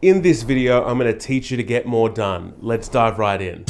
In this video, I'm going to teach you to get more done. Let's dive right in.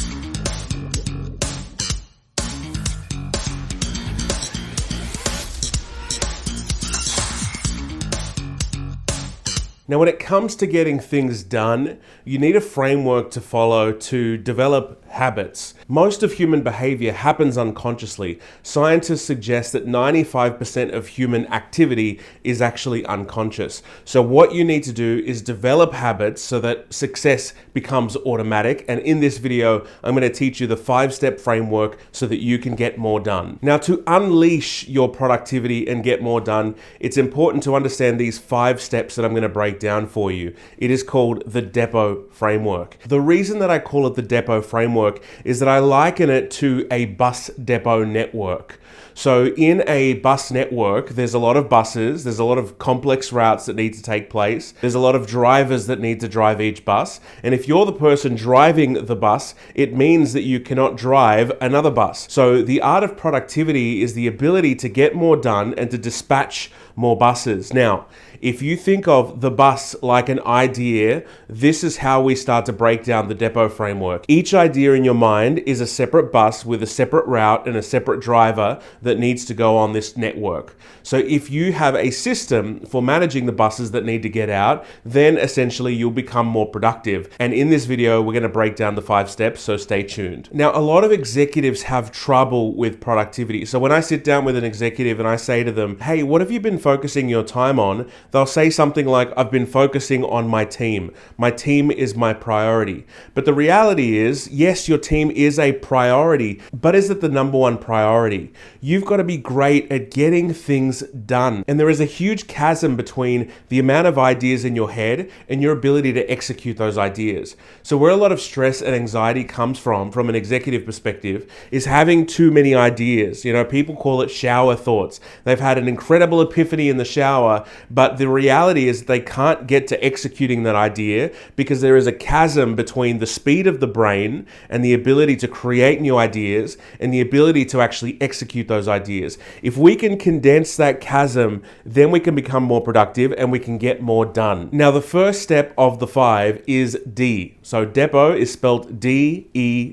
Now, when it comes to getting things done, you need a framework to follow to develop habits. Most of human behavior happens unconsciously. Scientists suggest that 95% of human activity is actually unconscious. So what you need to do is develop habits so that success becomes automatic. And in this video, I'm going to teach you the 5-step framework so that you can get more done. Now, to unleash your productivity and get more done, it's important to understand these 5 steps that I'm going to break down for you. It is called the depot framework. The reason that I call it the depot framework is that I liken it to a bus depot network. So in a bus network, there's a lot of buses, there's a lot of complex routes that need to take place, there's a lot of drivers that need to drive each bus, and if you're the person driving the bus, it means that you cannot drive another bus. So the art of productivity is the ability to get more done and to dispatch more buses. Now, if you think of the bus like an idea, this is how we start to break down the depot framework. Each idea in your mind is a separate bus with a separate route and a separate driver that needs to go on this network. So if you have a system for managing the buses that need to get out, then essentially you'll become more productive. And in this video, we're going to break down the 5 steps, so stay tuned. Now, a lot of executives have trouble with productivity. So when I sit down with an executive and I say to them, hey, what have you been focusing your time on? They'll say something like, I've been focusing on my team. My team is my priority. But the reality is, yes, your team is a priority, but is it the number one priority? You've got to be great at getting things done. And there is a huge chasm between the amount of ideas in your head and your ability to execute those ideas. So where a lot of stress and anxiety comes from an executive perspective, is having too many ideas. You know, people call it shower thoughts. They've had an incredible epiphany in the shower, but the reality is they can't get to executing that idea because there is a chasm between the speed of the brain and the ability to create new ideas and the ability to actually execute those ideas. If we can condense that chasm, then we can become more productive and we can get more done. Now, the first step of the 5 is D. So depot is spelled D-E-P-O-T.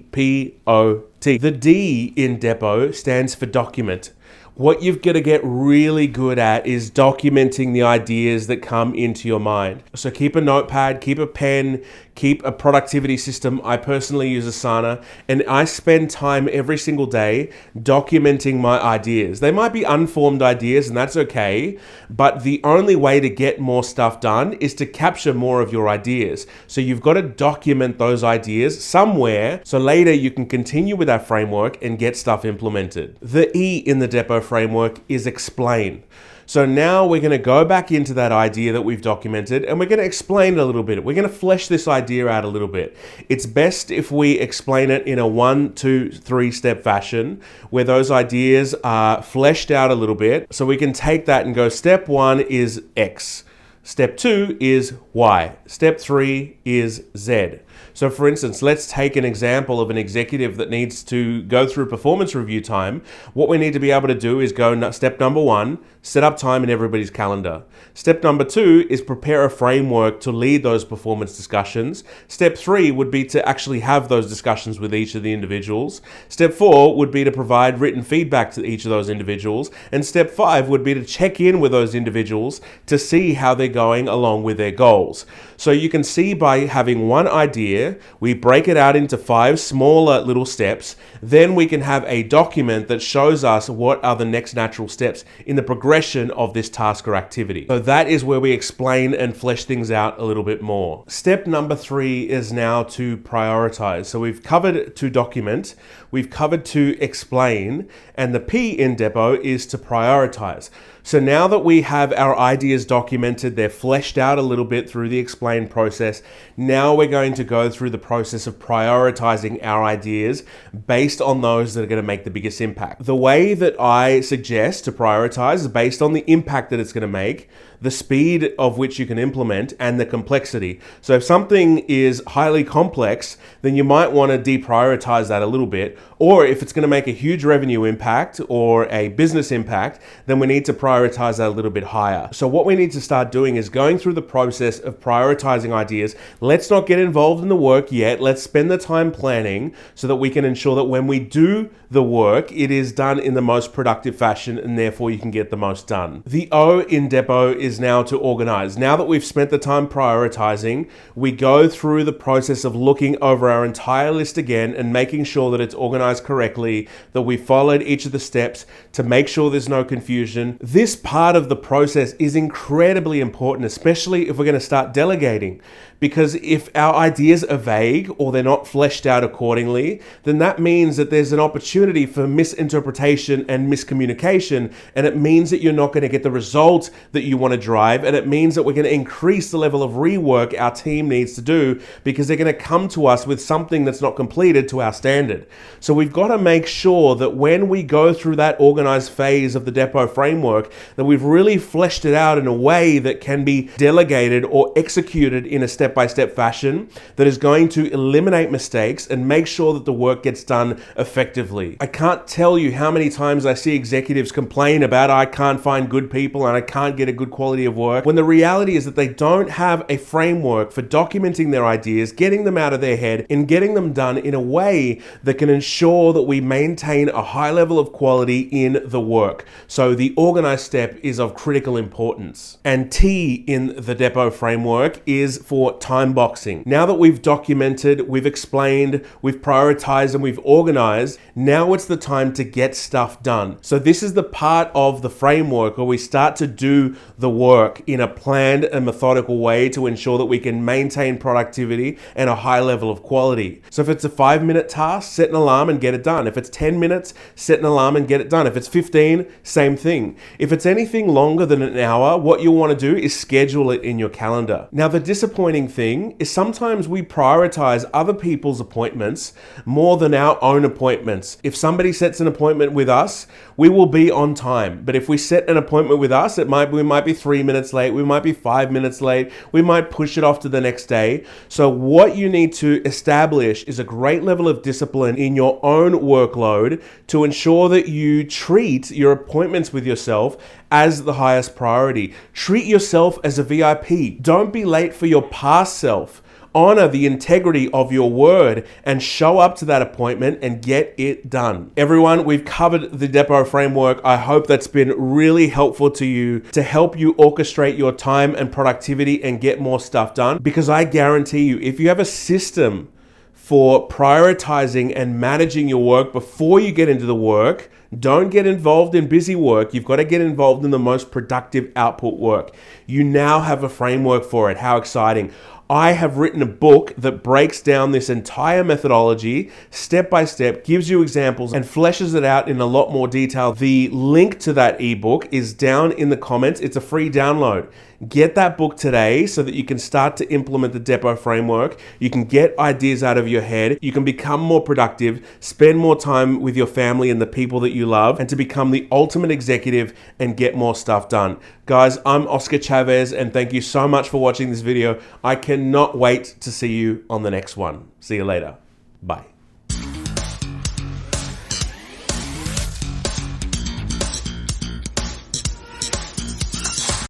The D in depot stands for document. What you've got to get really good at is documenting the ideas that come into your mind. So keep a notepad, keep a pen, keep a productivity system. I personally use Asana, and I spend time every single day documenting my ideas. They might be unformed ideas, and that's okay, but the only way to get more stuff done is to capture more of your ideas. So you've got to document those ideas somewhere, so later you can continue with that framework and get stuff implemented. The E in the depot framework is explain. So now we're going to go back into that idea that we've documented and we're going to explain it a little bit. We're going to flesh this idea out a little bit. It's best if we explain it in a 1, 2, 3 step fashion where those ideas are fleshed out a little bit. So we can take that and go, step 1 is X. Step 2 is Y. Step 3 is Z. So for instance, let's take an example of an executive that needs to go through performance review time. What we need to be able to do is go step number 1, set up time in everybody's calendar. Step number 2 is prepare a framework to lead those performance discussions. Step 3 would be to actually have those discussions with each of the individuals. Step 4 would be to provide written feedback to each of those individuals. And step 5 would be to check in with those individuals to see how they're going along with their goals. So you can see by having one idea, we break it out into 5 smaller little steps, then we can have a document that shows us what are the next natural steps in the progression of this task or activity. So that is where we explain and flesh things out a little bit more. Step number 3 is now to prioritize. So we've covered to document, we've covered to explain, and the P in depot is to prioritize. So now that we have our ideas documented, they're fleshed out a little bit through the explain process, now we're going to go through the process of prioritizing our ideas based on those that are going to make the biggest impact. The way that I suggest to prioritize is based on the impact that it's going to make, the speed of which you can implement, and the complexity. So if something is highly complex, then you might want to deprioritize that a little bit. Or if it's going to make a huge revenue impact or a business impact, then we need to prioritize prioritize that a little bit higher. So what we need to start doing is going through the process of prioritizing ideas. Let's not get involved in the work yet. Let's spend the time planning so that we can ensure that when we do the work, it is done in the most productive fashion, and therefore you can get the most done. The O in Depot is now to organize. Now that we've spent the time prioritizing, we go through the process of looking over our entire list again and making sure that it's organized correctly, that we followed each of the steps to make sure there's no confusion. This part of the process is incredibly important, especially if we're going to start delegating, because if our ideas are vague or they're not fleshed out accordingly, then that means that there's an opportunity for misinterpretation and miscommunication, and it means that you're not going to get the result that you want to drive, and it means that we're going to increase the level of rework our team needs to do because they're going to come to us with something that's not completed to our standard. So we've got to make sure that when we go through that organized phase of the Depot framework, that we've really fleshed it out in a way that can be delegated or executed in a step-by-step fashion that is going to eliminate mistakes and make sure that the work gets done effectively. I can't tell you how many times I see executives complain about I can't find good people and I can't get a good quality of work, when the reality is that they don't have a framework for documenting their ideas, getting them out of their head, and getting them done in a way that can ensure that we maintain a high level of quality in the work. So the organized step is of critical importance. And T in the Depot framework is for time boxing. Now that we've documented, we've explained, we've prioritized, and we've organized, now it's the time to get stuff done. So this is the part of the framework where we start to do the work in a planned and methodical way to ensure that we can maintain productivity and a high level of quality. So if it's a 5-minute task, set an alarm and get it done. If it's 10 minutes, set an alarm and get it done. If it's 15, same thing. If it's anything longer than an hour, what you'll want to do is schedule it in your calendar. Now, the disappointing thing is sometimes we prioritize other people's appointments more than our own appointments. If somebody sets an appointment with us, we will be on time. But if we set an appointment with us, we might be 3 minutes late, we might be 5 minutes late, we might push it off to the next day. So what you need to establish is a great level of discipline in your own workload to ensure that you treat your appointments with yourself as the highest priority. Treat yourself as a VIP. Don't be late for your past self. Honor the integrity of your word and show up to that appointment and get it done. Everyone, we've covered the Depot framework. I hope that's been really helpful to you to help you orchestrate your time and productivity and get more stuff done. Because I guarantee you, if you have a system for prioritizing and managing your work before you get into the work, don't get involved in busy work. You've got to get involved in the most productive output work. You now have a framework for it. How exciting. I have written a book that breaks down this entire methodology step by step, gives you examples, and fleshes it out in a lot more detail. The link to that ebook is down in the comments. It's a free download. Get that book today so that you can start to implement the Depot framework. You can get ideas out of your head. You can become more productive, spend more time with your family and the people that you love, and to become the ultimate executive and get more stuff done. Guys, I'm Oscar Chavez, and thank you so much for watching this video. I cannot wait to see you on the next one. See you later. Bye.